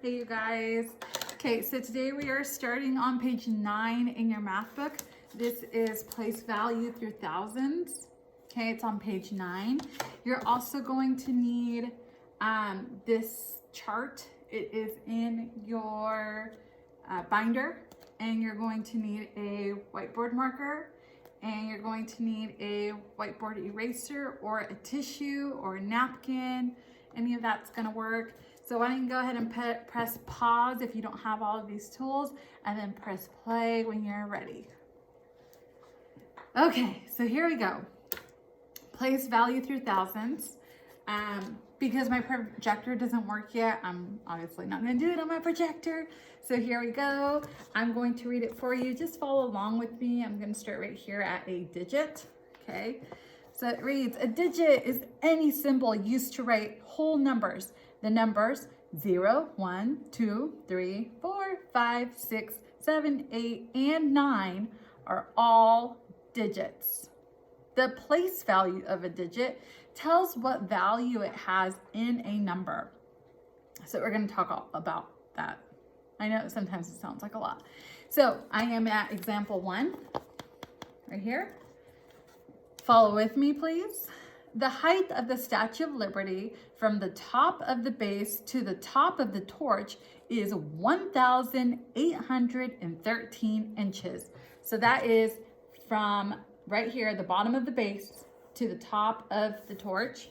Hey you guys. Okay, so today we are starting on page 9 in your math book. This is place value through thousands. Okay, it's on page 9. You're also going to need this chart. It is in your binder, and you're going to need a whiteboard marker, and you're going to need a whiteboard eraser or a tissue or a napkin. Any of that's going to work. So why don't you go ahead and press pause if you don't have all of these tools, and then press play when you're ready. Okay, so here we go. Place value through thousands. Because my projector doesn't work yet, I'm obviously not going to do it on my projector. So here we go. I'm going to read it for you. Just follow along with me. I'm going to start right here at a digit. Okay. So it reads, a digit is any symbol used to write whole numbers. The numbers 0, 1, 2, 3, 4, 5, 6, 7, 8, and 9 are all digits. The place value of a digit tells what value it has in a number. So we're going to talk about that. I know sometimes it sounds like a lot. So I am at example 1 right here. Follow with me, please. The height of the Statue of Liberty from the top of the base to the top of the torch is 1,813 inches. So that is from right here, the bottom of the base, to the top of the torch.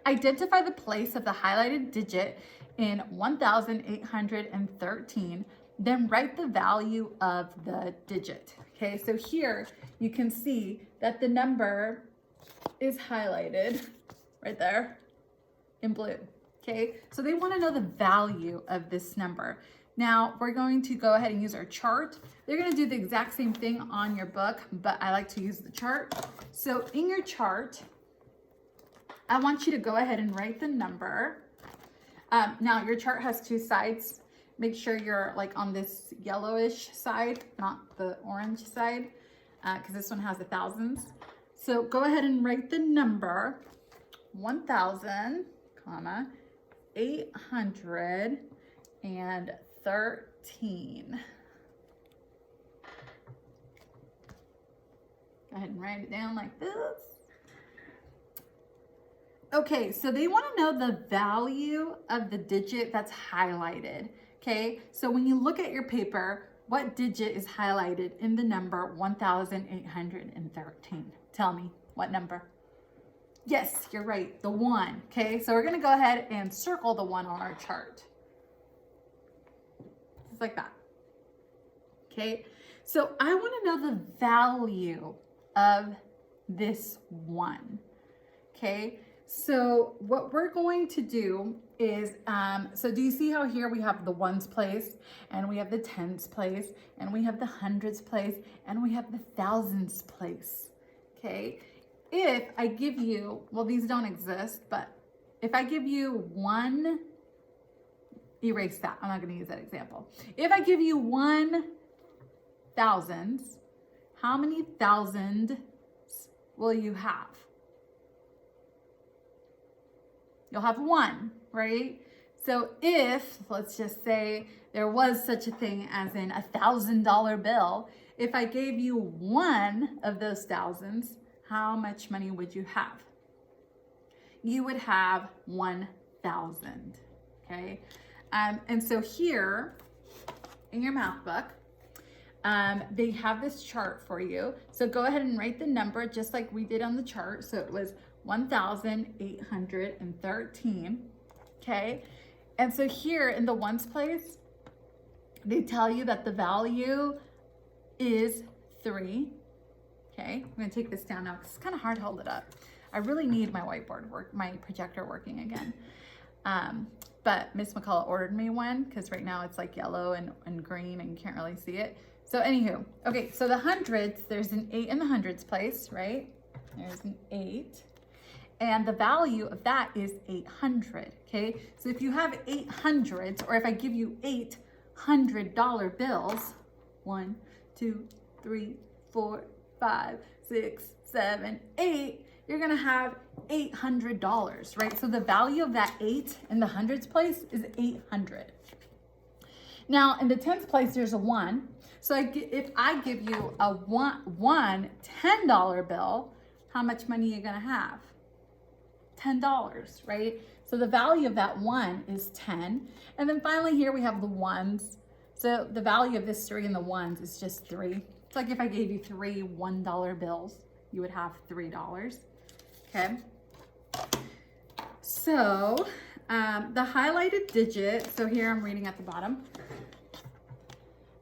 Identify the place of the highlighted digit in 1,813, then write the value of the digit. Okay, so here you can see that the number is highlighted right there in blue. Okay, so they want to know the value of this number. Now we're going to go ahead and use our chart. They're going to do the exact same thing on your book, but I like to use the chart. So in your chart, I want you to go ahead and write the number. Now your chart has 2 sides. Make sure you're like on this yellowish side, not the orange side, because this one has the thousands. So go ahead and write the number 1,000, 813. Go ahead and write it down like this. Okay, so they want to know the value of the digit that's highlighted. Okay, so when you look at your paper, what digit is highlighted in the number 1,813? Tell me, what number? Yes, you're right, the 1. Okay, so we're going to go ahead and circle the 1 on our chart. Just like that. Okay, so I want to know the value of this 1. Okay, so what we're going to do is, so do you see how here we have the ones place, and we have the tens place, and we have the hundreds place, and we have the thousands place? Okay, if I give you, well, these don't exist, but if I give you 1, erase that, I'm not going to use that example. If I give you 1,000, how many thousands will you have? You'll have 1, right? So if, let's just say there was such a thing as in $1,000 bill, if I gave you 1 of those thousands, how much money would you have? You would have 1,000, okay? And so here in your math book, they have this chart for you. So go ahead and write the number just like we did on the chart. So it was 1,813, okay? And so here in the ones place, they tell you that the value is 3, okay? I'm gonna take this down now because it's kind of hard to hold it up. I really need my my projector working again. But Miss McCullough ordered me one because right now it's like yellow and green and you can't really see it. So anywho, okay, so the hundreds, there's an 8 in the hundreds place, right? There's an 8. And the value of that is 800, okay? So if you have 800s, or if I give you $800 bills, 1, 2, 3, 4, 5, 6, 7, 8, you're gonna have $800, right? So the value of that 8 in the hundreds place is 800. Now in the tens place, there's a 1. So if I give you a one $10 bill, how much money are you gonna have? $10, right? So the value of that 1 is 10. And then finally here we have the ones. So the value of this 3 and the ones is just 3. It's like if I gave you 3 $1 bills, you would have $3. Okay. So the highlighted digit, so here I'm reading at the bottom.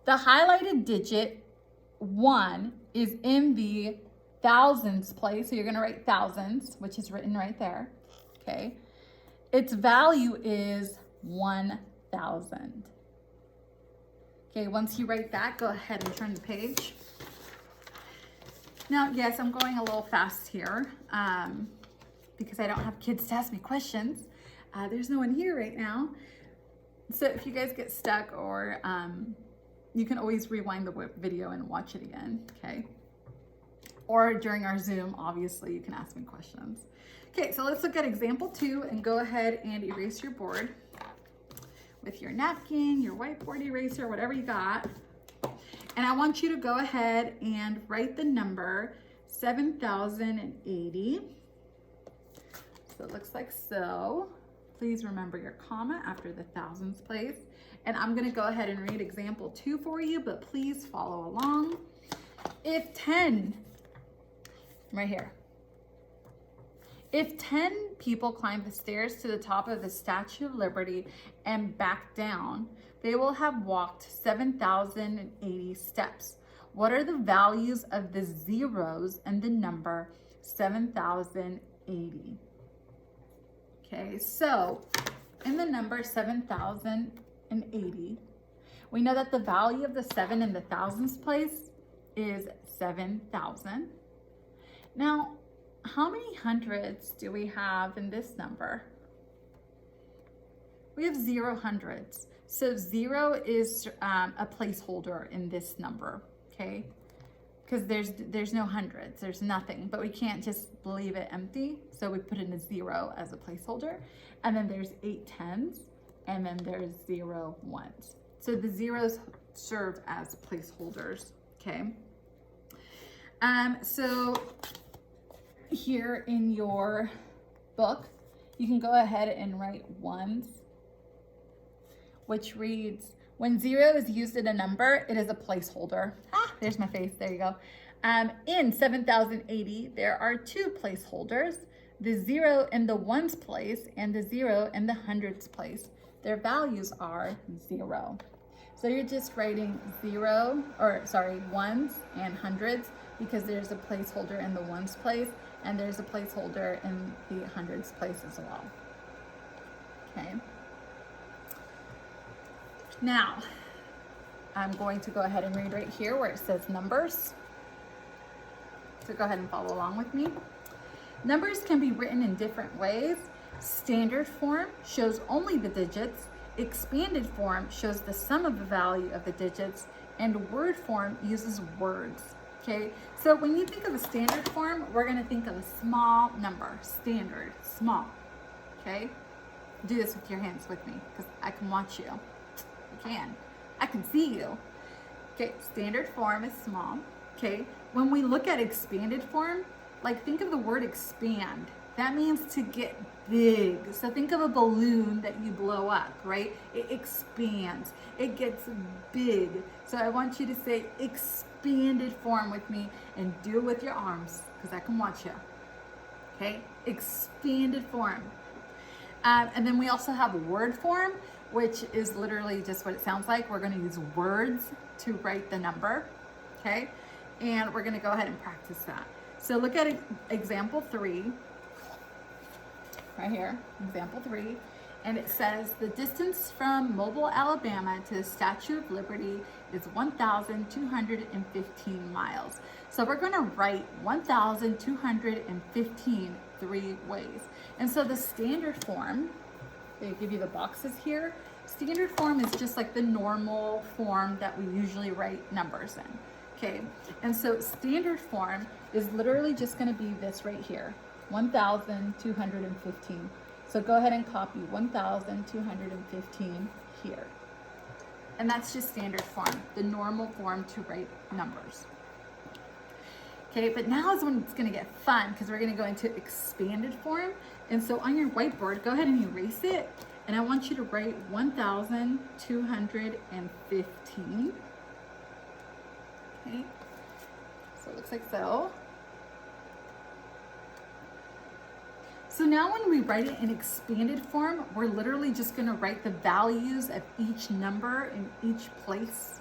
The highlighted digit 1 is in the thousands place. So you're going to write thousands, which is written right there. Okay. Its value is 1,000. Okay, once you write that, go ahead and turn the page. Now, yes, I'm going a little fast here because I don't have kids to ask me questions. There's no one here right now. So if you guys get stuck, or you can always rewind the video and watch it again, okay? Or during our Zoom, obviously, you can ask me questions. Okay, so let's look at example 2 and go ahead and erase your board with your napkin, your whiteboard eraser, whatever you got. And I want you to go ahead and write the number 7,080. So it looks like so. Please remember your comma after the thousands place. And I'm gonna go ahead and read example 2 for you, but please follow along. If 10, right here. If 10 people climb the stairs to the top of the Statue of Liberty and back down, they will have walked 7,080 steps. What are the values of the zeros and the number 7,080? Okay, so in the number 7,080, we know that the value of the 7 in the thousands place is 7,000. Now, how many hundreds do we have in this number? We have 0 hundreds. So 0 is a placeholder in this number, okay? Because there's no hundreds, there's nothing, but we can't just leave it empty. So we put in a 0 as a placeholder. And then there's 8 tens, and then there's 0 ones. So the zeros serve as placeholders, okay? So here in your book, you can go ahead and write ones, which reads, when 0 is used in a number, it is a placeholder. There's my face, there you go. In 7,080, there are 2 placeholders, the 0 in the ones place and the 0 in the hundreds place. Their values are 0. So you're just writing ones and hundreds because there's a placeholder in the ones place and there's a placeholder in the hundreds place as well. Okay. Now, I'm going to go ahead and read right here where it says numbers. So go ahead and follow along with me. Numbers can be written in different ways. Standard form shows only the digits. Expanded form shows the sum of the value of the digits. And word form uses words. Okay, so when you think of a standard form, we're going to think of a small number. Standard, small. Okay, do this with your hands with me because I can watch you. I can see you. Okay, standard form is small. Okay, when we look at expanded form, like think of the word expand. That means to get big. So think of a balloon that you blow up, right? It expands, it gets big. So I want you to say expanded form with me and do it with your arms because I can watch you. Okay, expanded form. And then we also have word form, which is literally just what it sounds like. We're going to use words to write the number, okay? And we're going to go ahead and practice that. So look at example 3, right here, example 3. And it says the distance from Mobile, Alabama to the Statue of Liberty is 1,215 miles. So we're going to write 1,215 3 ways. And so the standard form, they give you the boxes here. Standard form is just like the normal form that we usually write numbers in. Okay, and so standard form is literally just going to be this right here. 1,215. So go ahead and copy 1,215 here. And that's just standard form, the normal form to write numbers. Okay, but now is when it's gonna get fun because we're gonna go into expanded form. And so on your whiteboard, go ahead and erase it. And I want you to write 1,215. Okay, so it looks like so. So now when we write it in expanded form, we're literally just gonna write the values of each number in each place.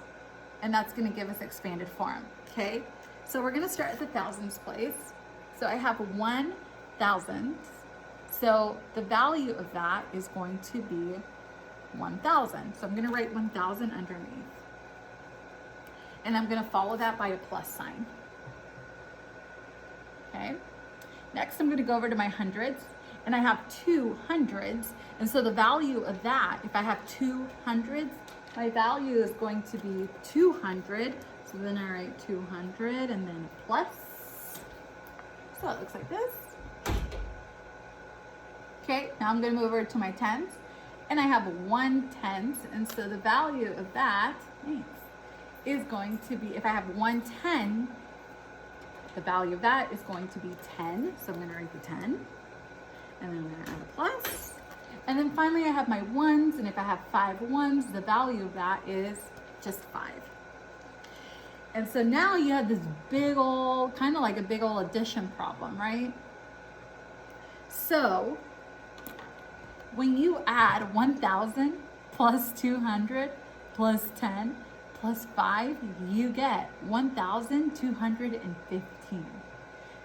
And that's gonna give us expanded form, okay? So we're gonna start at the thousands place. So I have 1,000. So the value of that is going to be 1,000. So I'm gonna write 1,000 underneath. And I'm gonna follow that by a plus sign. Okay? Next, I'm gonna go over to my hundreds, and I have 2 hundreds. And so the value of that, if I have 2 hundreds, my value is going to be 200. So then I write 200 and then plus. So it looks like this. Okay, now I'm gonna move over to my tens, and I have 1/10. And so the value of that, is going to be, if I have 1/10, the value of that is going to be 10. So I'm gonna write the 10. And then I'm gonna add a plus. And then finally I have my ones, and if I have 5 ones, the value of that is just 5. And so now you have this big old, kind of like a big old addition problem, right? So when you add 1,000 plus 200 plus 10 plus 5, you get 1,215.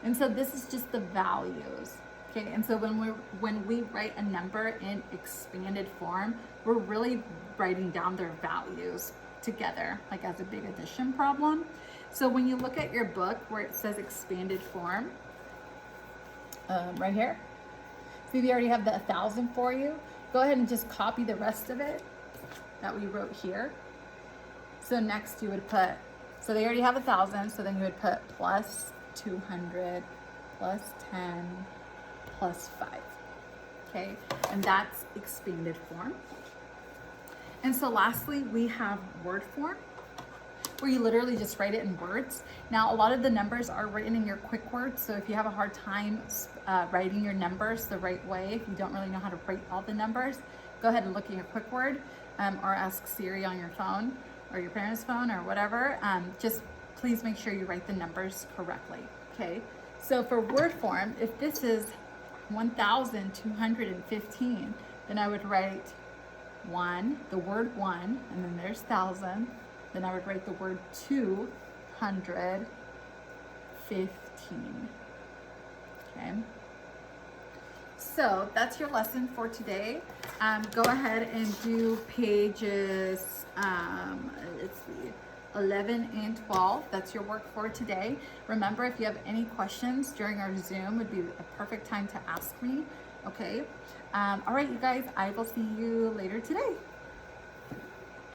And so this is just the values. Okay, and so when we write a number in expanded form, we're really writing down their values together, like as a big addition problem. So when you look at your book where it says expanded form, right here, see they already have the 1,000 for you. Go ahead and just copy the rest of it that we wrote here. So next you would put, so they already have 1,000, so then you would put plus 200 plus 10 plus 5, okay? And that's expanded form. And so lastly, we have word form, where you literally just write it in words. Now, a lot of the numbers are written in your quick words, so if you have a hard time writing your numbers the right way, if you don't really know how to write all the numbers, go ahead and look at your quick word, or ask Siri on your phone, or your parents' phone, or whatever. Just please make sure you write the numbers correctly, okay? So for word form, if this is 1,215, then I would write 1, the word 1, and then there's 1,000. Then I would write the word 215. Okay. So that's your lesson for today. Go ahead and do pages, let's see, 11 and 12. That's your work for today. Remember, if you have any questions during our Zoom, would be a perfect time to ask me. Okay. All right, you guys, I will see you later today.